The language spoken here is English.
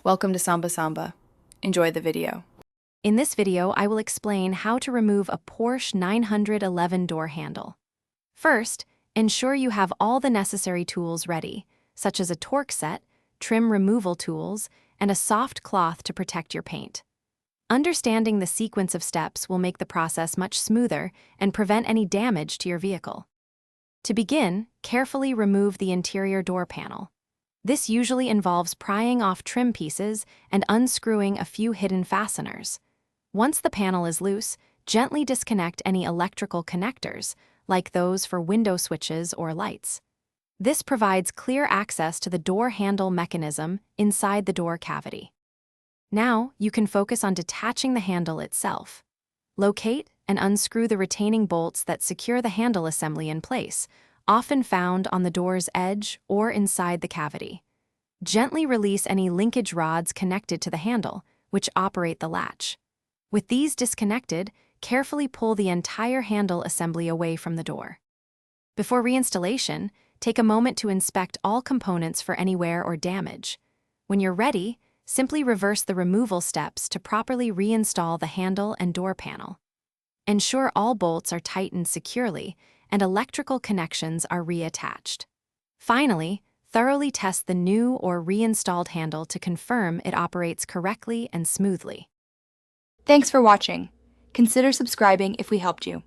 Welcome to Samba Samba. Enjoy the video. In this video, I will explain how to remove a Porsche 911 door handle. First, ensure you have all the necessary tools ready, such as a torque set, trim removal tools, and a soft cloth to protect your paint. Understanding the sequence of steps will make the process much smoother and prevent any damage to your vehicle. To begin, carefully remove the interior door panel. This usually involves prying off trim pieces and unscrewing a few hidden fasteners. Once the panel is loose, gently disconnect any electrical connectors, like those for window switches or lights. This provides clear access to the door handle mechanism inside the door cavity. Now, you can focus on detaching the handle itself. Locate and unscrew the retaining bolts that secure the handle assembly in place, often found on the door's edge or inside the cavity. Gently release any linkage rods connected to the handle, which operate the latch. With these disconnected, carefully pull the entire handle assembly away from the door. Before reinstallation, take a moment to inspect all components for any wear or damage. When you're ready, simply reverse the removal steps to properly reinstall the handle and door panel. Ensure all bolts are tightened securely and electrical connections are reattached. Finally, thoroughly test the new or reinstalled handle to confirm it operates correctly and smoothly. Thanks for watching. Consider subscribing if we helped you.